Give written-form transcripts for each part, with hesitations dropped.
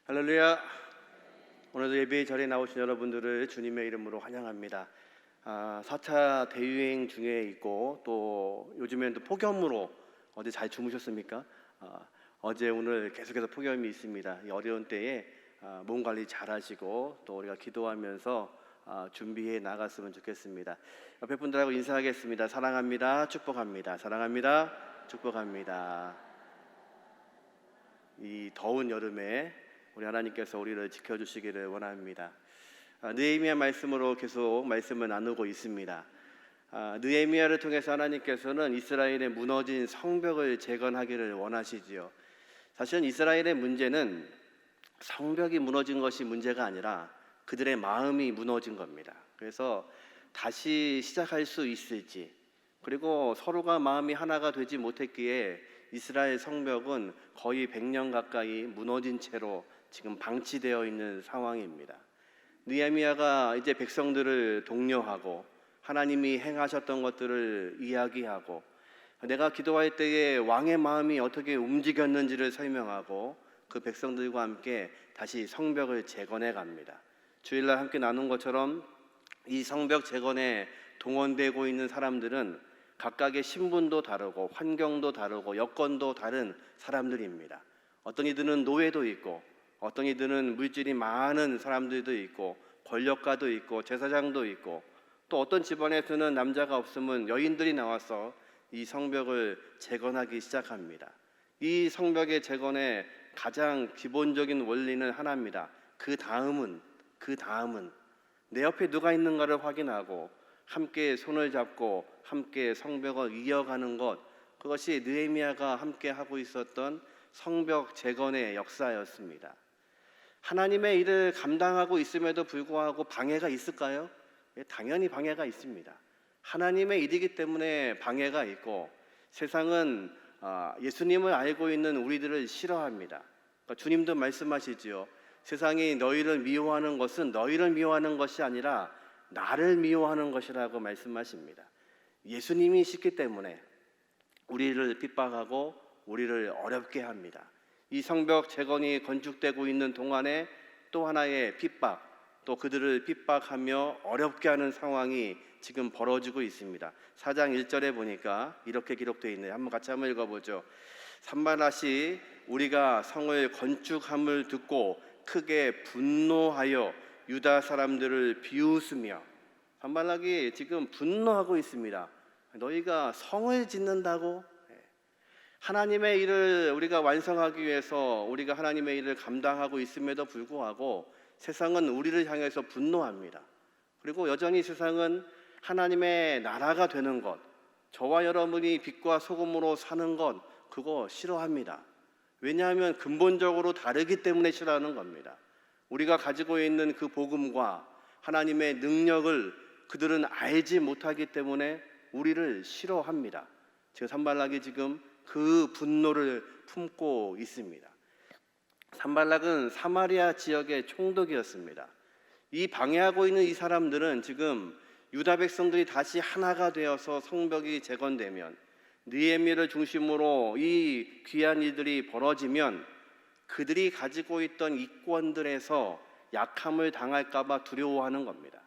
할렐루야. 오늘도 예배의 자리에 나오신 여러분들을 주님의 이름으로 환영합니다. 4차 대유행 중에 있고 또 요즘에는 또 폭염으로 어제 잘 주무셨습니까? 어제 오늘 계속해서 폭염이 있습니다. 이 어려운 때에 몸 관리 잘 하시고 또 우리가 기도하면서 준비해 나갔으면 좋겠습니다. 옆에 분들하고 인사하겠습니다. 사랑합니다. 축복합니다. 사랑합니다. 축복합니다. 이 더운 여름에 우리 하나님께서 우리를 지켜주시기를 원합니다. 느헤미야 말씀으로 계속 말씀을 나누고 있습니다. 느헤미야를 통해서 하나님께서는 이스라엘의 무너진 성벽을 재건하기를 원하시지요. 사실은 이스라엘의 문제는 성벽이 무너진 것이 문제가 아니라 그들의 마음이 무너진 겁니다. 그래서 다시 시작할 수 있을지, 그리고 서로가 마음이 하나가 되지 못했기에 이스라엘 성벽은 거의 100년 가까이 무너진 채로 지금 방치되어 있는 상황입니다. 느헤미야가 이제 백성들을 독려하고 하나님이 행하셨던 것들을 이야기하고 내가 기도할 때에 왕의 마음이 어떻게 움직였는지를 설명하고 그 백성들과 함께 다시 성벽을 재건해 갑니다. 주일날 함께 나눈 것처럼 이 성벽 재건에 동원되고 있는 사람들은 각각의 신분도 다르고 환경도 다르고 여건도 다른 사람들입니다. 어떤 이들은 노예도 있고 어떤 이들은 물질이 많은 사람들도 있고 권력가도 있고 제사장도 있고 또 어떤 집안에서는 남자가 없으면 여인들이 나와서 이 성벽을 재건하기 시작합니다. 이 성벽의 재건의 가장 기본적인 원리는 하나입니다. 그 다음은 내 옆에 누가 있는가를 확인하고 함께 손을 잡고 함께 성벽을 이어가는 것, 그것이 느헤미야가 함께 하고 있었던 성벽 재건의 역사였습니다. 하나님의 일을 감당하고 있음에도 불구하고 방해가 있을까요? 당연히 방해가 있습니다. 하나님의 일이기 때문에 방해가 있고 세상은 예수님을 알고 있는 우리들을 싫어합니다. 그러니까 주님도 말씀하시지요. 세상이 너희를 미워하는 것은 너희를 미워하는 것이 아니라 나를 미워하는 것이라고 말씀하십니다. 예수님이 있기 때문에 우리를 핍박하고 우리를 어렵게 합니다. 이 성벽 재건이 건축되고 있는 동안에 또 하나의 핍박, 또 그들을 핍박하며 어렵게 하는 상황이 지금 벌어지고 있습니다. 4장 1절에 보니까 이렇게 기록되어 있네요. 같이 한번 읽어보죠. 산발랏이 우리가 성을 건축함을 듣고 크게 분노하여 유다 사람들을 비웃으며, 산발락이 지금 분노하고 있습니다. 너희가 성을 짓는다고? 하나님의 일을 우리가 완성하기 위해서 우리가 하나님의 일을 감당하고 있음에도 불구하고 세상은 우리를 향해서 분노합니다. 그리고 여전히 세상은 하나님의 나라가 되는 것, 저와 여러분이 빛과 소금으로 사는 것, 그거 싫어합니다. 왜냐하면 근본적으로 다르기 때문에 싫어하는 겁니다. 우리가 가지고 있는 그 복음과 하나님의 능력을 그들은 알지 못하기 때문에 우리를 싫어합니다. 지금 산발락이 지금 그 분노를 품고 있습니다. 산발락은 사마리아 지역의 총독이었습니다. 이 방해하고 있는 이 사람들은 지금 유다 백성들이 다시 하나가 되어서 성벽이 재건되면, 느헤미야를 중심으로 이 귀한 일들이 벌어지면 그들이 가지고 있던 이권들에서 약함을 당할까 봐 두려워하는 겁니다.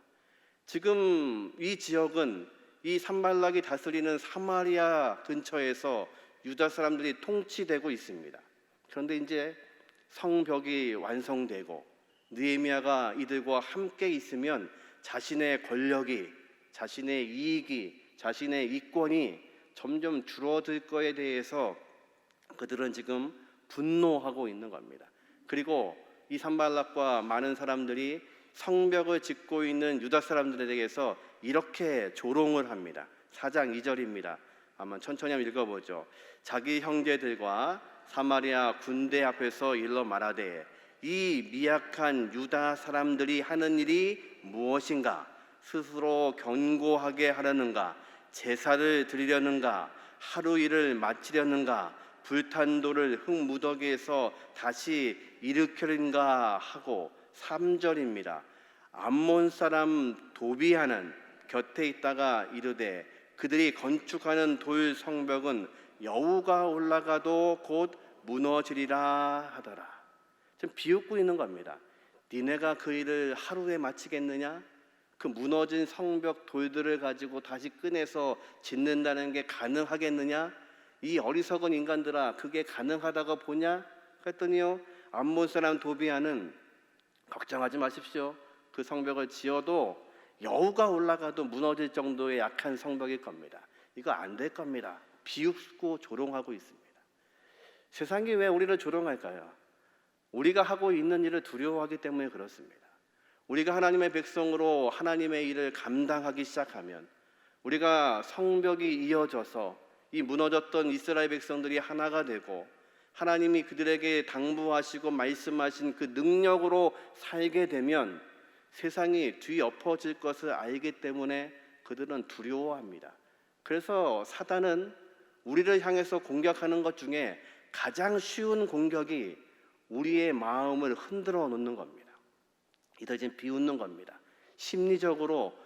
지금 이 지역은 이 산발락이 다스리는 사마리아 근처에서 유다 사람들이 통치되고 있습니다. 그런데 이제 성벽이 완성되고 느헤미야가 이들과 함께 있으면 자신의 권력이, 자신의 이익이, 자신의 이권이 점점 줄어들 거에 대해서 그들은 지금 분노하고 있는 겁니다. 그리고 이 산발락과 많은 사람들이 성벽을 짓고 있는 유다 사람들에 대해서 이렇게 조롱을 합니다. 4장 2절입니다. 한번 천천히 한번 읽어보죠. 자기 형제들과 사마리아 군대 앞에서 일러 말하되 이 미약한 유다 사람들이 하는 일이 무엇인가? 스스로 견고하게 하려는가? 제사를 드리려는가? 하루 일을 마치려는가? 불탄 돌을 흙무더기에서 다시 일으키려는가 하고, 3절입니다. 암몬 사람 도비하는 곁에 있다가 이르되 그들이 건축하는 돌 성벽은 여우가 올라가도 곧 무너지리라 하더라. 지금 비웃고 있는 겁니다. 니네가 그 일을 하루에 마치겠느냐? 그 무너진 성벽 돌들을 가지고 다시 꺼내서 짓는다는 게 가능하겠느냐? 이 어리석은 인간들아, 그게 가능하다고 보냐? 그랬더니요, 암몬 사람 도비아는 걱정하지 마십시오. 그 성벽을 지어도 여우가 올라가도 무너질 정도의 약한 성벽일 겁니다. 이거 안 될 겁니다. 비웃고 조롱하고 있습니다. 세상이 왜 우리를 조롱할까요? 우리가 하고 있는 일을 두려워하기 때문에 그렇습니다. 우리가 하나님의 백성으로 하나님의 일을 감당하기 시작하면, 우리가 성벽이 이어져서 이 무너졌던 이스라엘 백성들이 하나가 되고 하나님이 그들에게 당부하시고 말씀하신 그 능력으로 살게 되면 세상이 뒤엎어질 것을 알기 때문에 그들은 두려워합니다. 그래서 사단은 우리를 향해서 공격하는 것 중에 가장 쉬운 공격이 우리의 마음을 흔들어 놓는 겁니다. 이들 비웃는 겁니다. 심리적으로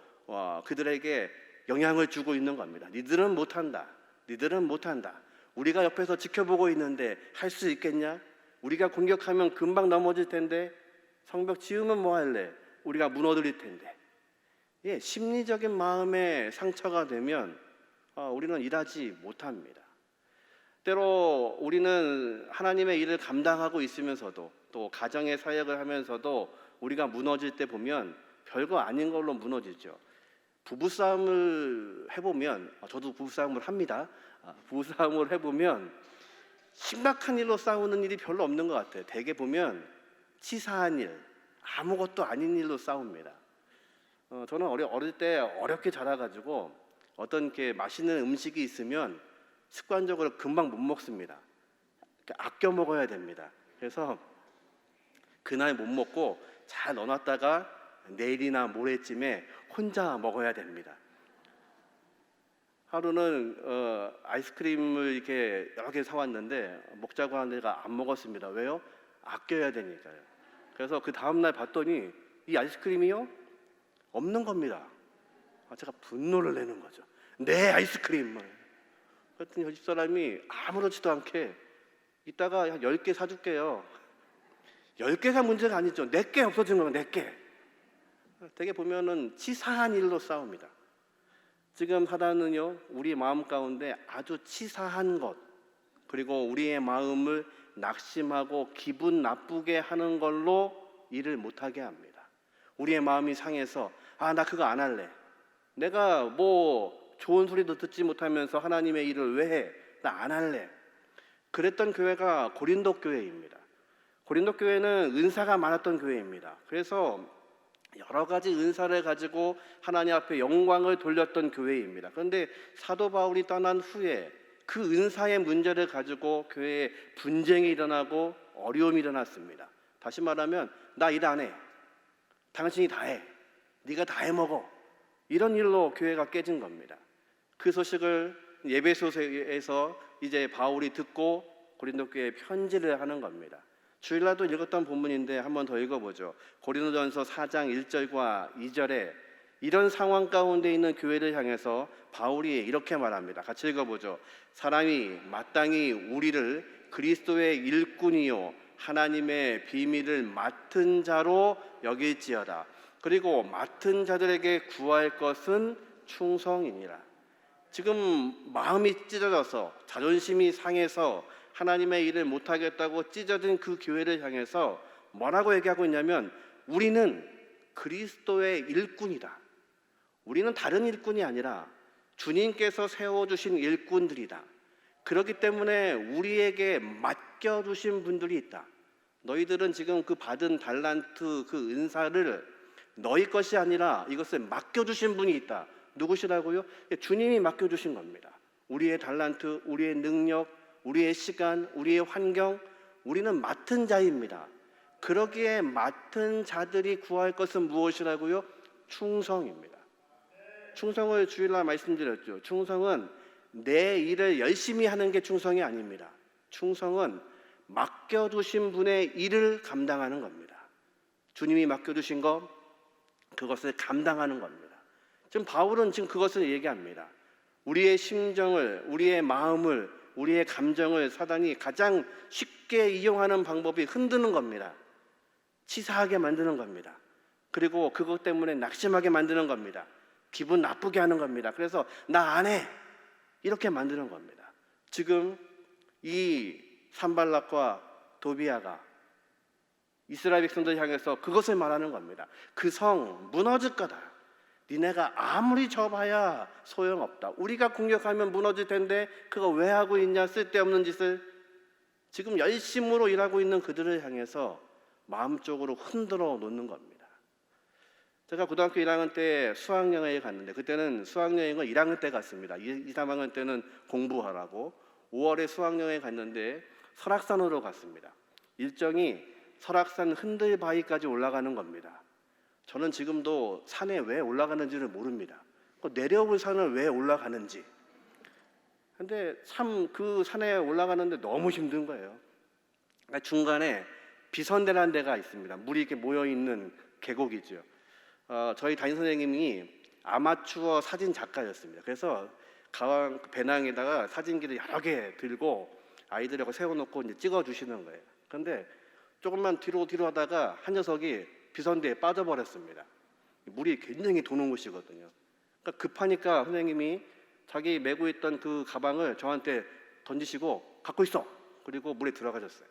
그들에게 영향을 주고 있는 겁니다. 니들은 못한다. 니들은 못한다. 우리가 옆에서 지켜보고 있는데 할 수 있겠냐? 우리가 공격하면 금방 넘어질 텐데, 성벽 지으면 뭐 할래? 우리가 무너뜨릴 텐데. 예, 심리적인 마음에 상처가 되면 우리는 일하지 못합니다. 때로 우리는 하나님의 일을 감당하고 있으면서도, 또 가정의 사역을 하면서도 우리가 무너질 때 보면 별거 아닌 걸로 무너지죠. 부부싸움을 해보면, 저도 부부싸움을 합니다. 부부싸움을 해보면 심각한 일로 싸우는 일이 별로 없는 것 같아요. 대개 보면 치사한 일, 아무것도 아닌 일로 싸웁니다. 저는 어릴 때 어렵게 자라가지고 어떤 이렇게 맛있는 음식이 있으면 습관적으로 금방 못 먹습니다. 아껴 먹어야 됩니다. 그래서 그날 못 먹고 잘 넣어놨다가 내일이나 모레쯤에 혼자 먹어야 됩니다. 하루는 아이스크림을 이렇게 여러 개 사왔는데 먹자고 하는 데가 안 먹었습니다. 왜요? 아껴야 되니까요. 그래서 그 다음날 봤더니 이 아이스크림이요? 없는 겁니다. 제가 분노를 내는 거죠. 내 아이스크림! 그랬더니 집사람이 아무렇지도 않게 이따가 한 10개 사줄게요. 10개가 문제가 아니죠. 4개 없어진 거예요. 4개. 되게 보면은 치사한 일로 싸웁니다. 지금 사단은요, 우리 마음 가운데 아주 치사한 것, 그리고 우리의 마음을 낙심하고 기분 나쁘게 하는 걸로 일을 못하게 합니다. 우리의 마음이 상해서 나 그거 안 할래. 내가 뭐 좋은 소리도 듣지 못하면서 하나님의 일을 왜 해? 나 안 할래. 그랬던 교회가 고린도 교회입니다. 고린도 교회는 은사가 많았던 교회입니다. 그래서 여러 가지 은사를 가지고 하나님 앞에 영광을 돌렸던 교회입니다. 그런데 사도 바울이 떠난 후에 그 은사의 문제를 가지고 교회에 분쟁이 일어나고 어려움이 일어났습니다. 다시 말하면 나 일 안 해. 당신이 다 해. 네가 다 해먹어. 이런 일로 교회가 깨진 겁니다. 그 소식을 에베소서에서 이제 바울이 듣고 고린도 교회에 편지를 하는 겁니다. 주일날도 읽었던 본문인데 한 번 더 읽어보죠. 고린도전서 4장 1절과 2절에 이런 상황 가운데 있는 교회를 향해서 바울이 이렇게 말합니다. 같이 읽어보죠. 사람이 마땅히 우리를 그리스도의 일꾼이요 하나님의 비밀을 맡은 자로 여길지어다. 그리고 맡은 자들에게 구할 것은 충성이니라. 지금 마음이 찢어져서 자존심이 상해서 하나님의 일을 못하겠다고 찢어진 그 교회를 향해서 뭐라고 얘기하고 있냐면 우리는 그리스도의 일꾼이다. 우리는 다른 일꾼이 아니라 주님께서 세워주신 일꾼들이다. 그렇기 때문에 우리에게 맡겨주신 분들이 있다. 너희들은 지금 그 받은 달란트 그 은사를 너희 것이 아니라 이것을 맡겨주신 분이 있다. 누구시라고요? 주님이 맡겨주신 겁니다. 우리의 달란트, 우리의 능력, 우리의 시간, 우리의 환경, 우리는 맡은 자입니다. 그러기에 맡은 자들이 구할 것은 무엇이라고요? 충성입니다. 충성을 주일날 말씀드렸죠. 충성은 내 일을 열심히 하는 게 충성이 아닙니다. 충성은 맡겨두신 분의 일을 감당하는 겁니다. 주님이 맡겨두신 것, 그것을 감당하는 겁니다. 지금 바울은 지금 그것을 얘기합니다. 우리의 심정을, 우리의 마음을, 우리의 감정을 사단이 가장 쉽게 이용하는 방법이 흔드는 겁니다. 치사하게 만드는 겁니다. 그리고 그것 때문에 낙심하게 만드는 겁니다. 기분 나쁘게 하는 겁니다. 그래서 나 안 해, 이렇게 만드는 겁니다. 지금 이 산발락과 도비아가 이스라엘 백성들 향해서 그것을 말하는 겁니다. 그 성 무너질 거다. 니네가 아무리 져봐야 소용없다. 우리가 공격하면 무너질 텐데 그거 왜 하고 있냐, 쓸데없는 짓을. 지금 열심으로 일하고 있는 그들을 향해서 마음적으로 흔들어 놓는 겁니다. 제가 고등학교 1학년 때 수학여행에 갔는데, 그때는 수학여행을 1학년 때 갔습니다. 2, 3학년 때는 공부하라고. 5월에 수학여행에 갔는데 설악산으로 갔습니다. 일정이 설악산 흔들바위까지 올라가는 겁니다. 저는 지금도 산에 왜 올라가는지를 모릅니다. 내려올 산을 왜 올라가는지. 근데 참 그 산에 올라가는데 너무 힘든 거예요. 중간에 비선대라는 데가 있습니다. 물이 이렇게 모여 있는 계곡이죠. 저희 담임 선생님이 아마추어 사진 작가였습니다. 그래서 가왕 배낭에다가 사진기를 여러 개 들고 아이들하고 세워놓고 이제 찍어주시는 거예요. 그런데 조금만 뒤로 하다가 한 녀석이 비선대에 빠져버렸습니다. 물이 굉장히 도는 곳이거든요. 그러니까 급하니까 선생님이 자기 메고 있던 그 가방을 저한테 던지시고 갖고 있어. 그리고 물에 들어가셨어요.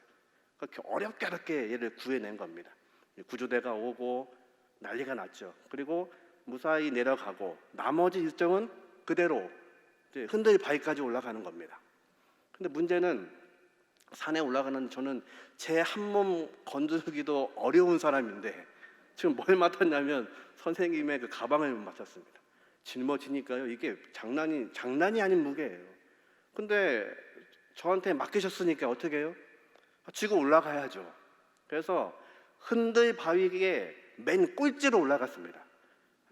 그러니까 어렵게 얘를 구해낸 겁니다. 구조대가 오고 난리가 났죠. 그리고 무사히 내려가고 나머지 일정은 그대로 흔들바위까지 올라가는 겁니다. 근데 문제는 산에 올라가는 저는 제 한 몸 건드리기도 어려운 사람인데 지금 뭘 맡았냐면 선생님의 그 가방을 맡았습니다. 짊어지니까요, 이게 장난이 아닌 무게예요. 근데 저한테 맡기셨으니까 어떻게 해요? 지고 올라가야죠. 그래서 흔들바위에 맨 꼴찌로 올라갔습니다.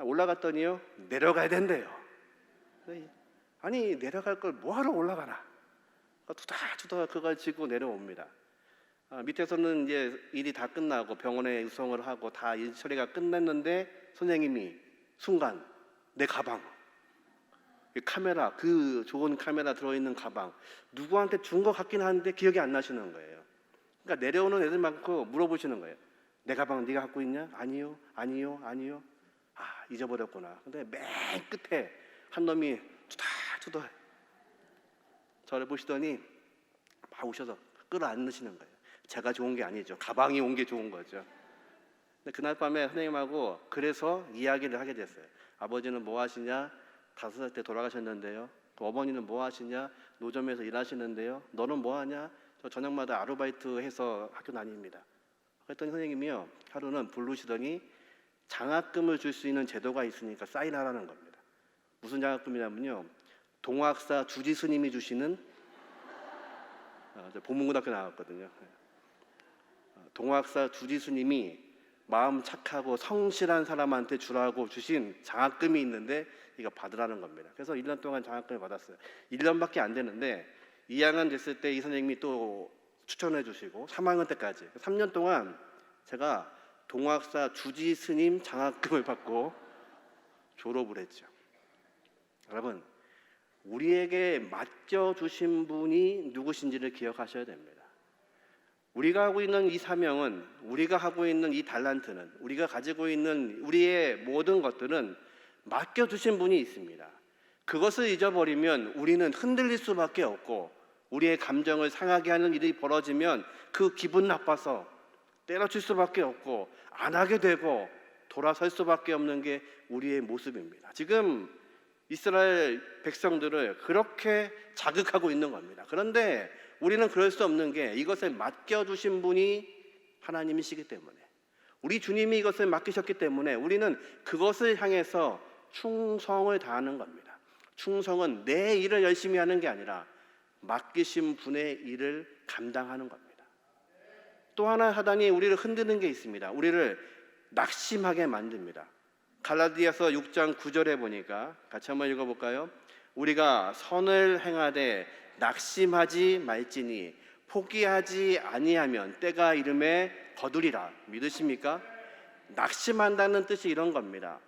올라갔더니요, 내려가야 된대요. 아니, 내려갈 걸 뭐하러 올라가나. 투닥투닥 그걸 지고 내려옵니다. 밑에서는 이제 일이 다 끝나고 병원에 유송을 하고 다 일 처리가 끝났는데 선생님이 순간 내 가방, 카메라, 그 좋은 카메라 들어있는 가방 누구한테 준 것 같긴 한데 기억이 안 나시는 거예요. 그러니까 내려오는 애들 많고 물어보시는 거예요. 내 가방 네가 갖고 있냐? 아니요. 잊어버렸구나. 근데 맨 끝에 한 놈이 투닥투닥 저를 보시더니 막 오셔서 끌어안으시는 거예요. 제가 좋은 게 아니죠. 가방이 온 게 좋은 거죠. 근데 그날 밤에 선생님하고 그래서 이야기를 하게 됐어요. 아버지는 뭐 하시냐? 5살 때 돌아가셨는데요. 그 어머니는 뭐 하시냐? 노점에서 일하시는데요. 너는 뭐 하냐? 저 저녁마다 아르바이트 해서 학교 다닙니다. 그랬더니 선생님이요, 하루는 부르시더니 장학금을 줄 수 있는 제도가 있으니까 사인하라는 겁니다. 무슨 장학금이냐면요, 동학사 주지 스님이 주시는, 저 보문고등학교 나왔거든요. 동학사 주지 스님이 마음 착하고 성실한 사람한테 주라고 주신 장학금이 있는데 이거 받으라는 겁니다. 그래서 1년 동안 장학금을 받았어요. 1년밖에 안 되는데 2학년 됐을 때 이 선생님이 또 추천해 주시고 3학년 때까지 3년 동안 제가 동학사 주지 스님 장학금을 받고 졸업을 했죠. 여러분, 우리에게 맡겨주신 분이 누구신지를 기억하셔야 됩니다. 우리가 하고 있는 이 사명은, 우리가 하고 있는 이 달란트는, 우리가 가지고 있는 우리의 모든 것들은 맡겨주신 분이 있습니다. 그것을 잊어버리면 우리는 흔들릴 수밖에 없고, 우리의 감정을 상하게 하는 일이 벌어지면 그 기분 나빠서 때려칠 수밖에 없고 안 하게 되고 돌아설 수밖에 없는 게 우리의 모습입니다. 지금 이스라엘 백성들을 그렇게 자극하고 있는 겁니다. 그런데 우리는 그럴 수 없는 게 이것을 맡겨주신 분이 하나님이시기 때문에, 우리 주님이 이것을 맡기셨기 때문에 우리는 그것을 향해서 충성을 다하는 겁니다. 충성은 내 일을 열심히 하는 게 아니라 맡기신 분의 일을 감당하는 겁니다. 또 하나 사단이 우리를 흔드는 게 있습니다. 우리를 낙심하게 만듭니다. 갈라디아서 6장 9절에 보니까 같이 한번 읽어볼까요? 우리가 선을 행하되 낙심하지 말지니 포기하지 아니하면 때가 이름에 거두리라. 믿으십니까? 낙심한다는 뜻이 이런 겁니다.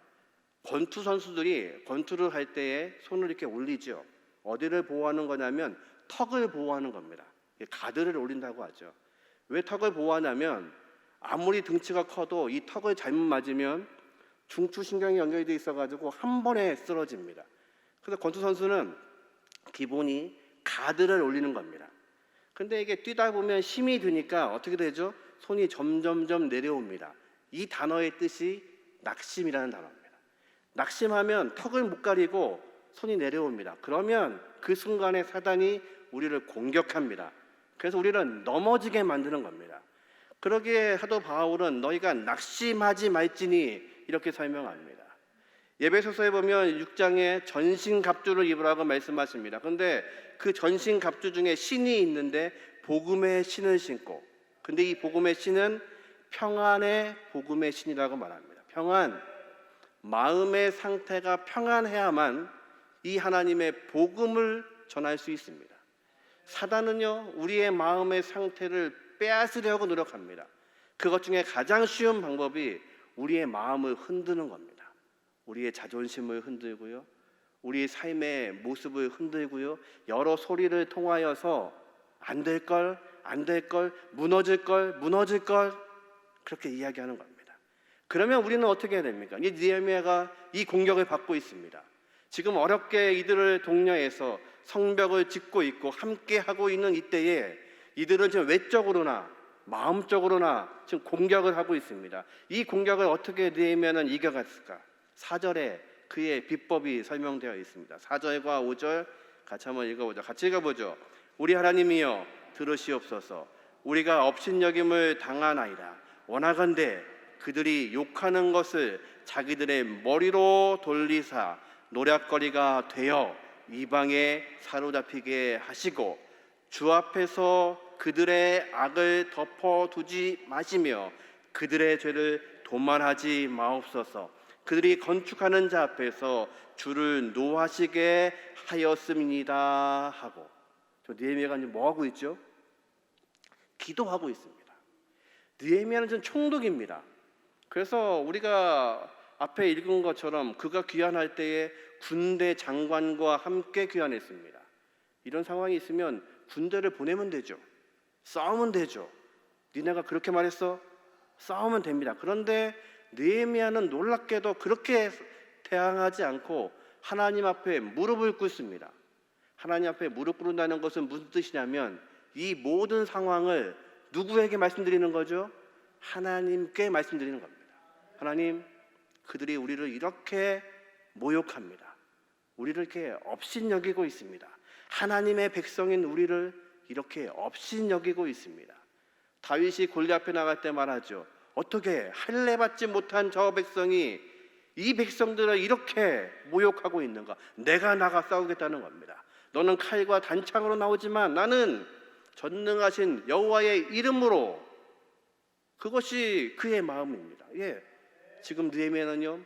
권투 선수들이 권투를 할 때에 손을 이렇게 올리죠. 어디를 보호하는 거냐면 턱을 보호하는 겁니다. 가드를 올린다고 하죠. 왜 턱을 보호하냐면 아무리 등치가 커도 이 턱을 잘못 맞으면 중추신경이 연결이 돼 있어가지고 한 번에 쓰러집니다. 그래서 권투 선수는 기본이 가드를 올리는 겁니다. 근데 이게 뛰다 보면 힘이 드니까 어떻게 되죠? 손이 점점점 내려옵니다. 이 단어의 뜻이 낙심이라는 단어입니다. 낙심하면 턱을 못 가리고 손이 내려옵니다. 그러면 그 순간에 사단이 우리를 공격합니다. 그래서 우리를 넘어지게 만드는 겁니다. 그러기에 사도 바울은 너희가 낙심하지 말지니 이렇게 설명합니다. 에베소서에 보면 6장에 전신갑주를 입으라고 말씀하십니다. 그런데 그 전신갑주 중에 신이 있는데 복음의 신을 신고, 근데 이 복음의 신은 평안의 복음의 신이라고 말합니다. 평안, 마음의 상태가 평안해야만 이 하나님의 복음을 전할 수 있습니다. 사단은요, 우리의 마음의 상태를 빼앗으려고 노력합니다. 그것 중에 가장 쉬운 방법이 우리의 마음을 흔드는 겁니다. 우리의 자존심을 흔들고요, 우리의 삶의 모습을 흔들고요, 여러 소리를 통하여서 안 될 걸, 안 될 걸, 무너질 걸, 무너질 걸, 그렇게 이야기하는 겁니다. 그러면 우리는 어떻게 해야 됩니까? 이 느헤미야가 이 공격을 받고 있습니다. 지금 어렵게 이들을 독려해서 성벽을 짓고 있고 함께 하고 있는 이때에 이들은 지금 외적으로나 마음적으로나 지금 공격을 하고 있습니다. 이 공격을 어떻게 느헤미야는 이겨갔을까? 4절에 그의 비법이 설명되어 있습니다. 4절과 5절 같이 한번 읽어보죠. 같이 읽어보죠. 우리 하나님이여 들으시옵소서. 우리가 업신여김을 당하나이다. 원하건대 그들이 욕하는 것을 자기들의 머리로 돌리사 노략거리가 되어 이방에 사로잡히게 하시고 주 앞에서 그들의 악을 덮어두지 마시며 그들의 죄를 도말하지 마옵소서. 그들이 건축하는 자 앞에서 주를 노하시게 하였음이니이다 하고, 저 느헤미야가 이제 뭐 하고 있죠? 기도하고 있습니다. 느헤미야는 좀 총독입니다. 그래서 우리가 앞에 읽은 것처럼 그가 귀환할 때에 군대 장관과 함께 귀환했습니다. 이런 상황이 있으면 군대를 보내면 되죠. 싸우면 되죠. 니네가 그렇게 말했어? 싸우면 됩니다. 그런데 느헤미야는 놀랍게도 그렇게 대항하지 않고 하나님 앞에 무릎을 꿇습니다. 하나님 앞에 무릎 꿇는다는 것은 무슨 뜻이냐면 이 모든 상황을 누구에게 말씀드리는 거죠? 하나님께 말씀드리는 겁니다. 하나님, 그들이 우리를 이렇게 모욕합니다. 우리를 이렇게 업신여기고 있습니다. 하나님의 백성인 우리를 이렇게 업신여기고 있습니다. 다윗이 골리앗 앞에 나갈 때 말하죠. 어떻게 할례 받지 못한 저 백성이 이 백성들을 이렇게 모욕하고 있는가? 내가 나가 싸우겠다는 겁니다. 너는 칼과 단창으로 나오지만 나는 전능하신 여호와의 이름으로, 그것이 그의 마음입니다. 지금 느헤미야는요,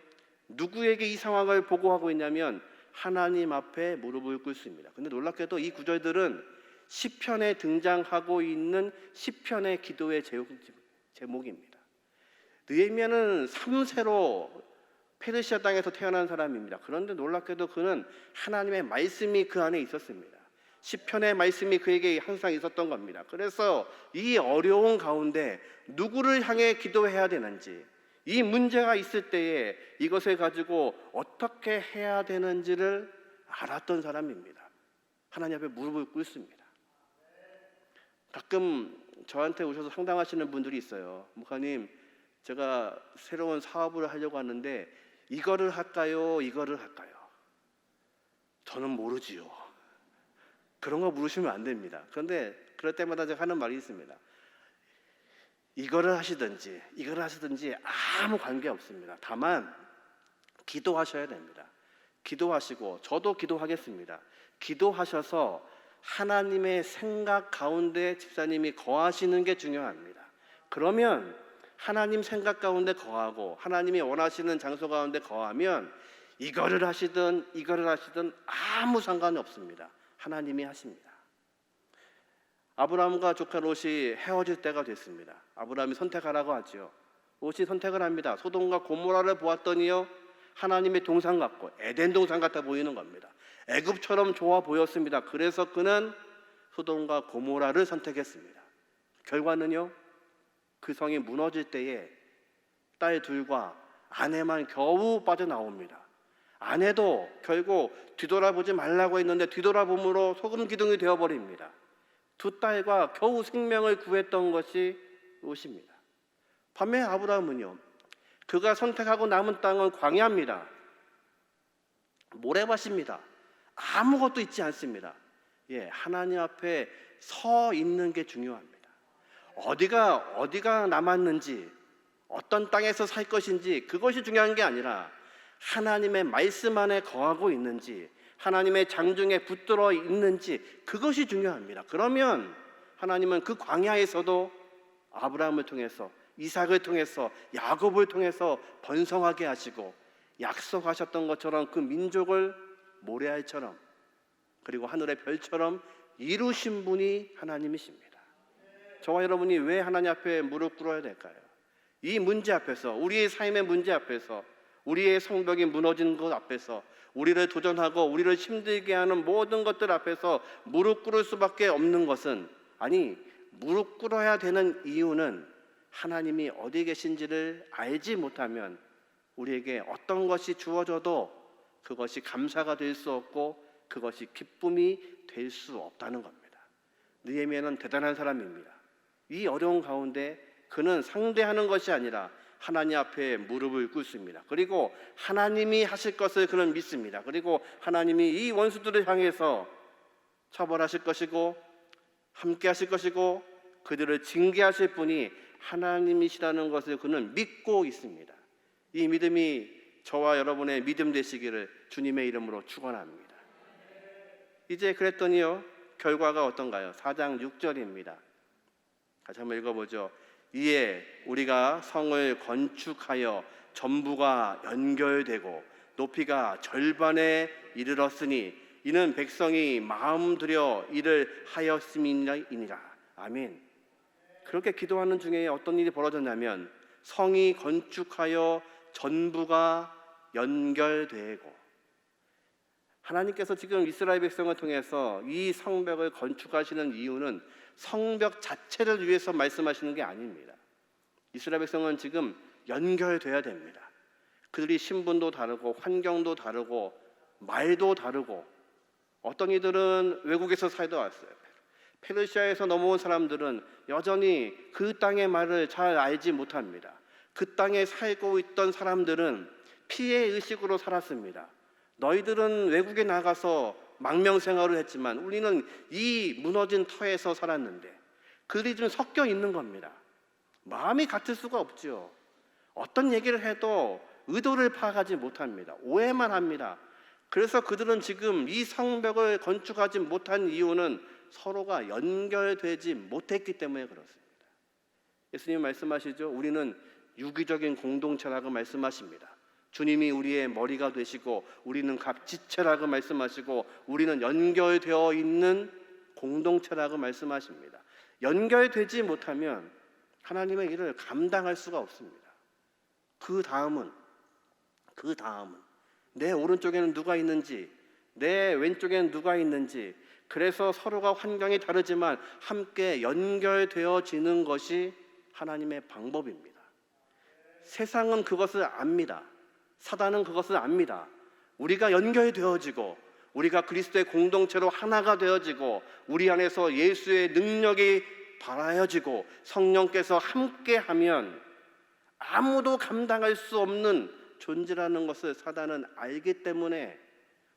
누구에게 이 상황을 보고하고 있냐면 하나님 앞에 무릎을 꿇습니다. 근데 놀랍게도 이 구절들은 시편에 등장하고 있는 시편의 기도의 제목입니다. 느헤미야는 3세로 페르시아 땅에서 태어난 사람입니다. 그런데 놀랍게도 그는 하나님의 말씀이 그 안에 있었습니다. 시편의 말씀이 그에게 항상 있었던 겁니다. 그래서 이 어려운 가운데 누구를 향해 기도해야 되는지, 이 문제가 있을 때에 이것을 가지고 어떻게 해야 되는지를 알았던 사람입니다. 하나님 앞에 무릎을 꿇습니다. 가끔 저한테 오셔서 상담하시는 분들이 있어요. 목사님, 제가 새로운 사업을 하려고 하는데 이거를 할까요? 이거를 할까요? 저는 모르지요. 그런 거 물으시면 안 됩니다. 그런데 그럴 때마다 제가 하는 말이 있습니다. 이거를 하시든지 이거를 하시든지 아무 관계 없습니다. 다만 기도하셔야 됩니다. 기도하시고, 저도 기도하겠습니다. 기도하셔서 하나님의 생각 가운데 집사님이 거하시는 게 중요합니다. 그러면 하나님 생각 가운데 거하고 하나님이 원하시는 장소 가운데 거하면 이거를 하시든 이거를 하시든 아무 상관이 없습니다. 하나님이 하십니다. 아브라함과 조카 롯이 헤어질 때가 됐습니다. 아브라함이 선택하라고 하죠. 롯이 선택을 합니다. 소돔과 고모라를 보았더니요, 하나님의 동산 같고 에덴 동산 같아 보이는 겁니다. 애굽처럼 좋아 보였습니다. 그래서 그는 소돔과 고모라를 선택했습니다. 결과는요, 그 성이 무너질 때에 딸 둘과 아내만 겨우 빠져나옵니다. 아내도 결국 뒤돌아보지 말라고 했는데 뒤돌아봄으로 소금 기둥이 되어버립니다. 두 딸과 겨우 생명을 구했던 것이 롯입니다. 반면에 아브라함은요, 그가 선택하고 남은 땅은 광야입니다. 모래밭입니다. 아무것도 있지 않습니다. 하나님 앞에 서 있는 게 중요합니다. 어디가 남았는지, 어떤 땅에서 살 것인지 그것이 중요한 게 아니라 하나님의 말씀 안에 거하고 있는지, 하나님의 장중에 붙들어 있는지 그것이 중요합니다. 그러면 하나님은 그 광야에서도 아브라함을 통해서, 이삭을 통해서, 야곱을 통해서 번성하게 하시고 약속하셨던 것처럼 그 민족을 모래알처럼 그리고 하늘의 별처럼 이루신 분이 하나님이십니다. 저와 여러분이 왜 하나님 앞에 무릎 꿇어야 될까요? 이 문제 앞에서, 우리의 삶의 문제 앞에서, 우리의 성벽이 무너진 것 앞에서, 우리를 도전하고 우리를 힘들게 하는 모든 것들 앞에서 무릎 꿇을 수밖에 없는 것은, 무릎 꿇어야 되는 이유는 하나님이 어디 계신지를 알지 못하면 우리에게 어떤 것이 주어져도 그것이 감사가 될 수 없고 그것이 기쁨이 될 수 없다는 겁니다. 느헤미야는 대단한 사람입니다. 이 어려운 가운데 그는 상대하는 것이 아니라 하나님 앞에 무릎을 꿇습니다. 그리고 하나님이 하실 것을 그는 믿습니다. 그리고 하나님이 이 원수들을 향해서 처벌하실 것이고 함께 하실 것이고 그들을 징계하실 분이 하나님이시라는 것을 그는 믿고 있습니다. 이 믿음이 저와 여러분의 믿음 되시기를 주님의 이름으로 축원합니다. 이제 그랬더니요, 결과가 어떤가요? 4장 6절입니다. 같이 한번 읽어보죠. 이에 우리가 성을 건축하여 전부가 연결되고 높이가 절반에 이르렀으니 이는 백성이 마음 들여 일을 하였음이니라. 아멘. 그렇게 기도하는 중에 어떤 일이 벌어졌냐면 성이 건축하여 전부가 연결되고, 하나님께서 지금 이스라엘 백성을 통해서 이 성벽을 건축하시는 이유는 성벽 자체를 위해서 말씀하시는 게 아닙니다. 이스라엘 백성은 지금 연결돼야 됩니다. 그들이 신분도 다르고 환경도 다르고 말도 다르고, 어떤 이들은 외국에서 살다 왔어요. 페르시아에서 넘어온 사람들은 여전히 그 땅의 말을 잘 알지 못합니다. 그 땅에 살고 있던 사람들은 피해 의식으로 살았습니다. 너희들은 외국에 나가서 망명생활을 했지만 우리는 이 무너진 터에서 살았는데, 그들이 좀 섞여 있는 겁니다. 마음이 같을 수가 없죠. 어떤 얘기를 해도 의도를 파악하지 못합니다. 오해만 합니다. 그래서 그들은 지금 이 성벽을 건축하지 못한 이유는 서로가 연결되지 못했기 때문에 그렇습니다. 예수님 말씀하시죠. 우리는 유기적인 공동체라고 말씀하십니다. 주님이 우리의 머리가 되시고 우리는 각 지체라고 말씀하시고 우리는 연결되어 있는 공동체라고 말씀하십니다. 연결되지 못하면 하나님의 일을 감당할 수가 없습니다. 그 다음은 내 오른쪽에는 누가 있는지, 내 왼쪽에는 누가 있는지, 그래서 서로가 환경이 다르지만 함께 연결되어지는 것이 하나님의 방법입니다. 세상은 그것을 압니다. 사단은 그것을 압니다. 우리가 연결되어지고 우리가 그리스도의 공동체로 하나가 되어지고 우리 안에서 예수의 능력이 발하여지고 성령께서 함께하면 아무도 감당할 수 없는 존재라는 것을 사단은 알기 때문에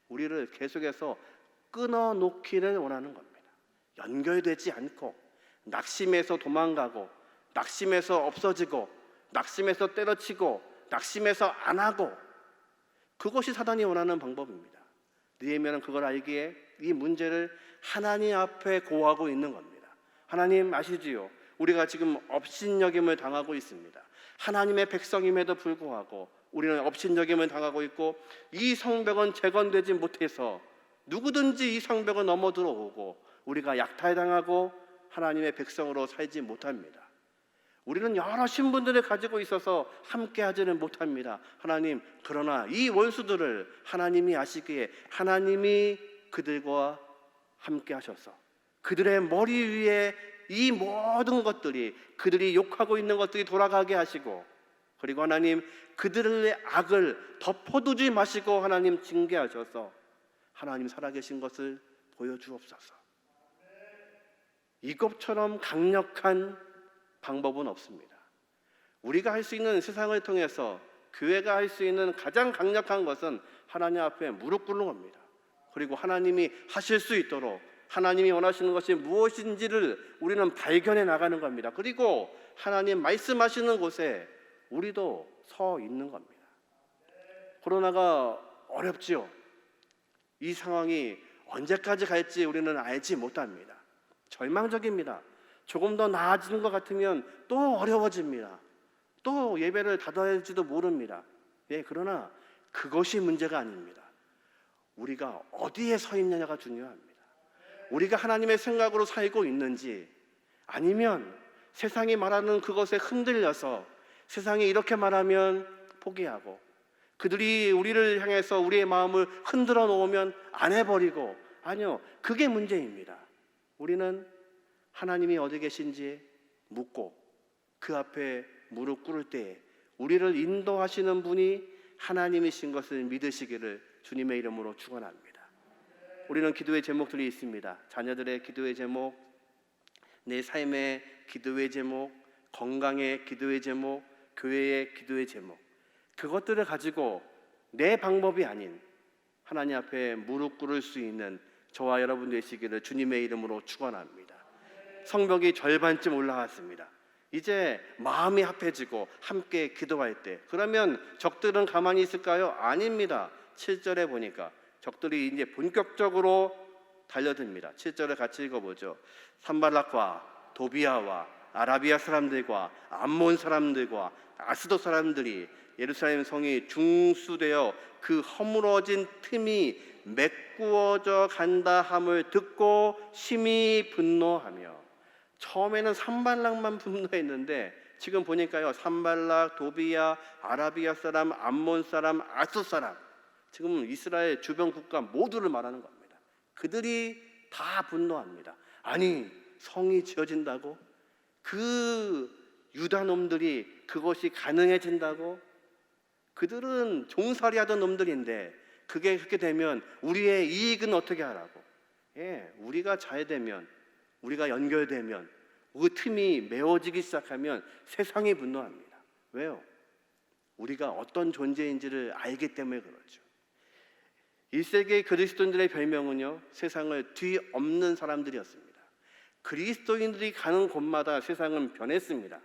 우리를 계속해서 끊어놓기를 원하는 겁니다. 연결되지 않고 낙심해서 도망가고 낙심해서 없어지고 낙심해서 때려치고 낙심해서 안 하고, 그것이 사단이 원하는 방법입니다. 느헤미야는 그걸 알기에 이 문제를 하나님 앞에 고하고 있는 겁니다. 하나님 아시지요? 우리가 지금 업신여김을 당하고 있습니다. 하나님의 백성임에도 불구하고 우리는 업신여김을 당하고 있고 이 성벽은 재건되지 못해서 누구든지 이 성벽을 넘어 들어오고 우리가 약탈당하고 하나님의 백성으로 살지 못합니다. 우리는 여러 신분들을 가지고 있어서 함께 하지는 못합니다. 하나님, 그러나 이 원수들을 하나님이 아시기에 하나님이 그들과 함께 하셔서 그들의 머리 위에 이 모든 것들이, 그들이 욕하고 있는 것들이 돌아가게 하시고, 그리고 하나님 그들의 악을 덮어두지 마시고 하나님 징계하셔서 하나님 살아계신 것을 보여주옵소서. 이것처럼 강력한 방법은 없습니다. 우리가 할 수 있는, 세상을 통해서 교회가 할 수 있는 가장 강력한 것은 하나님 앞에 무릎 꿇는 겁니다. 그리고 하나님이 하실 수 있도록 하나님이 원하시는 것이 무엇인지를 우리는 발견해 나가는 겁니다. 그리고 하나님 말씀하시는 곳에 우리도 서 있는 겁니다. 코로나가 어렵지요. 이 상황이 언제까지 갈지 우리는 알지 못합니다. 절망적입니다. 조금 더 나아지는 것 같으면 또 어려워집니다. 또 예배를 닫아야 할지도 모릅니다. 그러나 그것이 문제가 아닙니다. 우리가 어디에 서 있느냐가 중요합니다. 우리가 하나님의 생각으로 살고 있는지, 아니면 세상이 말하는 그것에 흔들려서 세상이 이렇게 말하면 포기하고, 그들이 우리를 향해서 우리의 마음을 흔들어 놓으면 안 해버리고, 아니요, 그게 문제입니다. 우리는 하나님이 어디 계신지 묻고 그 앞에 무릎 꿇을 때에 우리를 인도하시는 분이 하나님이신 것을 믿으시기를 주님의 이름으로 축원합니다. 우리는 기도의 제목들이 있습니다. 자녀들의 기도의 제목, 내 삶의 기도의 제목, 건강의 기도의 제목, 교회의 기도의 제목, 그것들을 가지고 내 방법이 아닌 하나님 앞에 무릎 꿇을 수 있는 저와 여러분 되시기를 주님의 이름으로 축원합니다. 성벽이 절반쯤 올라왔습니다. 이제 마음이 합해지고 함께 기도할 때, 그러면 적들은 가만히 있을까요? 아닙니다. 7절에 보니까 적들이 이제 본격적으로 달려듭니다. 7절을 같이 읽어보죠. 산발락과 도비아와 아라비아 사람들과 암몬 사람들과 아스돗 사람들이 예루살렘 성이 중수되어 그 허물어진 틈이 메꾸어져 간다 함을 듣고 심히 분노하며, 처음에는 산발락만 분노했는데 지금 보니까요, 산발락, 도비아, 아라비아 사람, 암몬 사람, 아스돗 사람, 지금 이스라엘 주변 국가 모두를 말하는 겁니다. 그들이 다 분노합니다. 아니, 성이 지어진다고? 그 유다 놈들이 그것이 가능해진다고? 그들은 종살이하던 놈들인데 그게 그렇게 되면 우리의 이익은 어떻게 하라고? 우리가 잘 되면, 우리가 연결되면, 그 틈이 메워지기 시작하면 세상이 분노합니다. 왜요? 우리가 어떤 존재인지를 알기 때문에 그렇죠. 1세기 그리스도인들의 별명은요, 세상을 뒤엎는 사람들이었습니다. 그리스도인들이 가는 곳마다 세상은 변했습니다.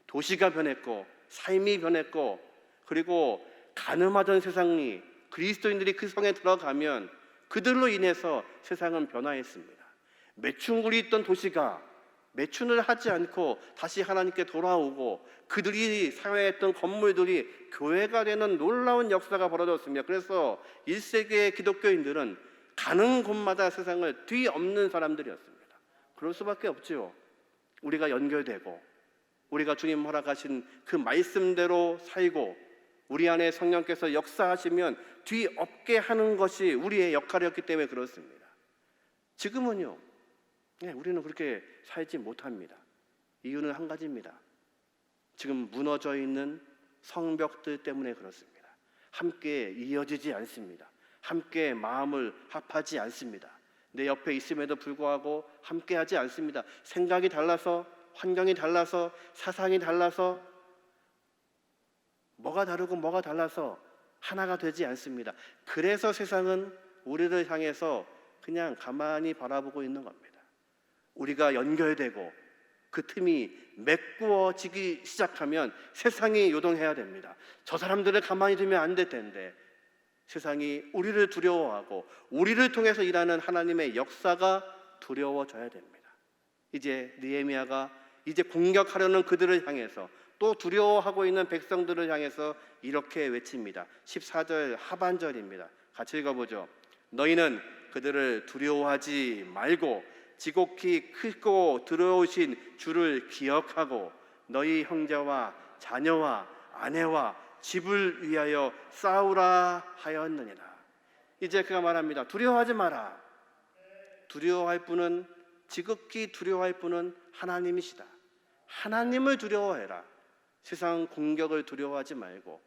도시가 변했고 삶이 변했고, 그리고 가늠하던 세상이 그리스도인들이 그 성에 들어가면 그들로 인해서 세상은 변화했습니다. 매춘굴이 있던 도시가 매춘을 하지 않고 다시 하나님께 돌아오고, 그들이 사용했던 건물들이 교회가 되는 놀라운 역사가 벌어졌습니다. 그래서 1세기의 기독교인들은 가는 곳마다 세상을 뒤엎는 사람들이었습니다. 그럴 수밖에 없죠. 우리가 연결되고 우리가 주님 허락하신 그 말씀대로 살고 우리 안에 성령께서 역사하시면 뒤엎게 하는 것이 우리의 역할이었기 때문에 그렇습니다. 지금은요, 우리는 그렇게 살지 못합니다. 이유는 한 가지입니다. 지금 무너져 있는 성벽들 때문에 그렇습니다. 함께 이어지지 않습니다. 함께 마음을 합하지 않습니다. 내 옆에 있음에도 불구하고 함께하지 않습니다. 생각이 달라서, 환경이 달라서, 사상이 달라서, 뭐가 다르고 뭐가 달라서 하나가 되지 않습니다. 그래서 세상은 우리를 향해서 그냥 가만히 바라보고 있는 겁니다. 우리가 연결되고 그 틈이 메꾸어지기 시작하면 세상이 요동해야 됩니다. 저 사람들을 가만히 두면 안 될 텐데, 세상이 우리를 두려워하고 우리를 통해서 일하는 하나님의 역사가 두려워져야 됩니다. 이제 느헤미야가 이제 공격하려는 그들을 향해서, 또 두려워하고 있는 백성들을 향해서 이렇게 외칩니다. 14절 하반절입니다. 같이 읽어보죠. 너희는 그들을 두려워하지 말고 지곡히 크고 들어오신 주를 기억하고 너희 형제와 자녀와 아내와 집을 위하여 싸우라 하였느니라. 이제 그가 말합니다. 두려워하지 마라. 두려워할 분은 지극히 두려워할 분은 하나님이시다. 하나님을 두려워해라. 세상 공격을 두려워하지 말고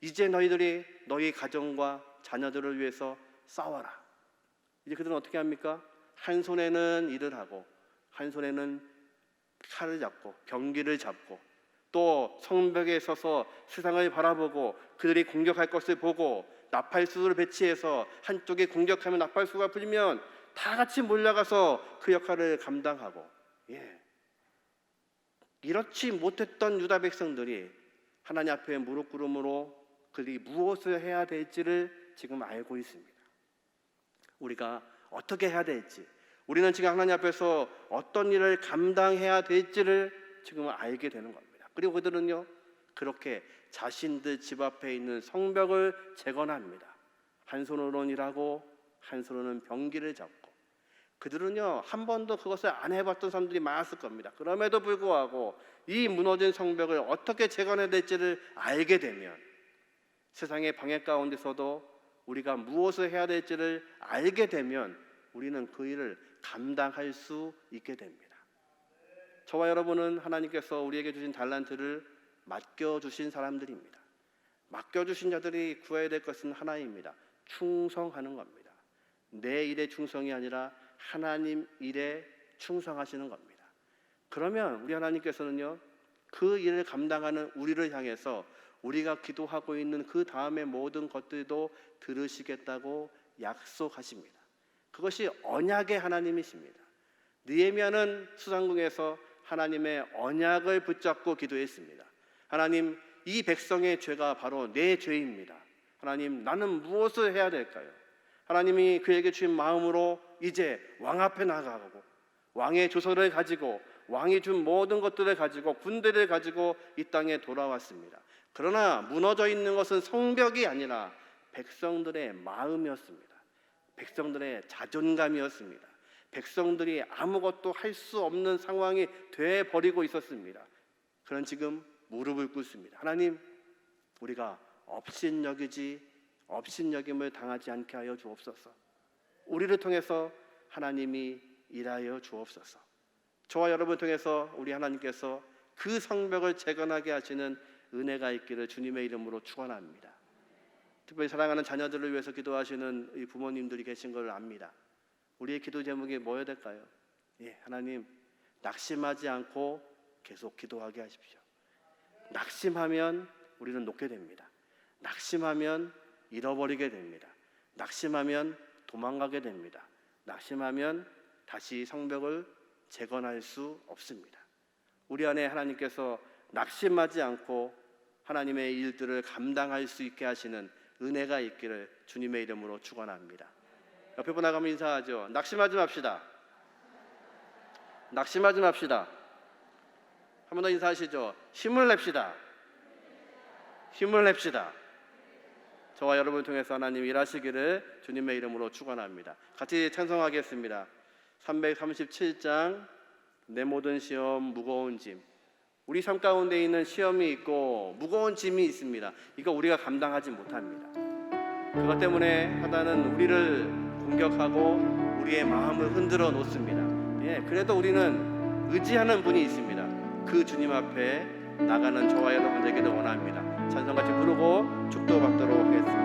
이제 너희들이 너희 가정과 자녀들을 위해서 싸워라. 이제 그들은 어떻게 합니까? 한 손에는 일을 하고 한 손에는 칼을 잡고 병기를 잡고 또 성벽에 서서 세상을 바라보고 그들이 공격할 것을 보고 나팔수를 배치해서 한쪽에 공격하면 나팔수가 불면 다 같이 몰려가서 그 역할을 감당하고, 이렇지 못했던 유다 백성들이 하나님 앞에 무릎 꿇음으로 그들이 무엇을 해야 될지를 지금 알고 있습니다. 우리가 어떻게 해야 될지, 우리는 지금 하나님 앞에서 어떤 일을 감당해야 될지를 지금 알게 되는 겁니다. 그리고 그들은요, 그렇게 자신들 집 앞에 있는 성벽을 재건합니다. 한 손으로는 일하고 한 손으로는 병기를 잡고. 그들은요, 한 번도 그것을 안 해봤던 사람들이 많았을 겁니다. 그럼에도 불구하고 이 무너진 성벽을 어떻게 재건해야 될지를 알게 되면, 세상의 방해 가운데서도 우리가 무엇을 해야 될지를 알게 되면 우리는 그 일을 감당할 수 있게 됩니다. 저와 여러분은 하나님께서 우리에게 주신 달란트를 맡겨주신 사람들입니다. 맡겨주신 자들이 구해야 될 것은 하나입니다. 충성하는 겁니다. 내 일에 충성이 아니라 하나님 일에 충성하시는 겁니다. 그러면 우리 하나님께서는요, 그 일을 감당하는 우리를 향해서 우리가 기도하고 있는 그 다음의 모든 것들도 들으시겠다고 약속하십니다. 그것이 언약의 하나님이십니다. 느헤미야는 수상궁에서 하나님의 언약을 붙잡고 기도했습니다. 하나님, 이 백성의 죄가 바로 내 죄입니다. 하나님, 나는 무엇을 해야 될까요? 하나님이 그에게 주신 마음으로 이제 왕 앞에 나가고 왕의 조서를 가지고 왕이 준 모든 것들을 가지고 군대를 가지고 이 땅에 돌아왔습니다. 그러나 무너져 있는 것은 성벽이 아니라 백성들의 마음이었습니다. 백성들의 자존감이었습니다. 백성들이 아무것도 할 수 없는 상황이 돼버리고 있었습니다. 그런 지금 무릎을 꿇습니다. 하나님, 우리가 업신여김을 당하지 않게 하여 주옵소서. 우리를 통해서 하나님이 일하여 주옵소서. 저와 여러분을 통해서 우리 하나님께서 그 성벽을 재건하게 하시는 은혜가 있기를 주님의 이름으로 축원합니다. 특별히 사랑하는 자녀들을 위해서 기도하시는 이 부모님들이 계신 걸 압니다. 우리의 기도 제목이 뭐여야 될까요? 하나님, 낙심하지 않고 계속 기도하게 하십시오. 낙심하면 우리는 놓게 됩니다. 낙심하면 잃어버리게 됩니다. 낙심하면 도망가게 됩니다. 낙심하면 다시 성벽을 재건할 수 없습니다. 우리 안에 하나님께서 낙심하지 않고 하나님의 일들을 감당할 수 있게 하시는 은혜가 있기를 주님의 이름으로 축원합니다. 옆에 분 나가면 인사하죠. 낙심하지 맙시다. 낙심하지 맙시다. 한 번 더 인사하시죠. 힘을 냅시다. 힘을 냅시다. 저와 여러분을 통해서 하나님 일하시기를 주님의 이름으로 축원합니다. 같이 찬송하겠습니다. 337장 내 모든 시험 무거운 짐. 우리 삶 가운데 있는 시험이 있고 무거운 짐이 있습니다. 이거 우리가 감당하지 못합니다. 그것 때문에 사단은 우리를 공격하고 우리의 마음을 흔들어 놓습니다. 그래도 우리는 의지하는 분이 있습니다. 그 주님 앞에 나가는 저와 여러분 되기를 원합니다. 찬송같이 부르고 축도받도록 하겠습니다.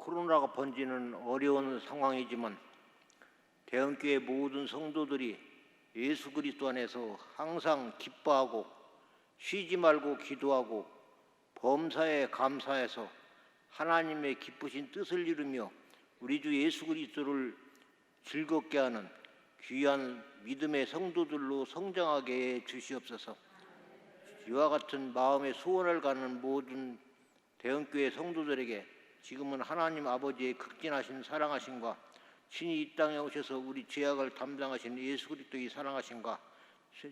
코로나가 번지는 어려운 상황이지만 대형교회 모든 성도들이 예수 그리스도 안에서 항상 기뻐하고 쉬지 말고 기도하고 범사에 감사해서 하나님의 기쁘신 뜻을 이루며 우리 주 예수 그리스도를 즐겁게 하는 귀한 믿음의 성도들로 성장하게 해 주시옵소서. 이와 같은 마음의 소원을 갖는 모든 대형교회 성도들에게 지금은 하나님 아버지의 극진하신 사랑하심과 친히 이 땅에 오셔서 우리 죄악을 담당하신 예수 그리스도의 사랑하심과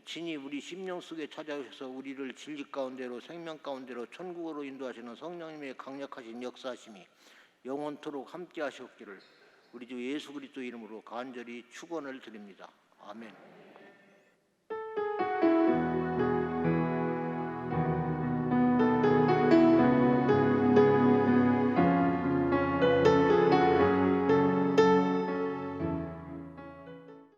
친히 우리 심령 속에 찾아오셔서 우리를 진리 가운데로 생명 가운데로 천국으로 인도하시는 성령님의 강력하신 역사하심이 영원토록 함께 하시옵기를 우리 주 예수 그리스도 이름으로 간절히 축원을 드립니다. 아멘.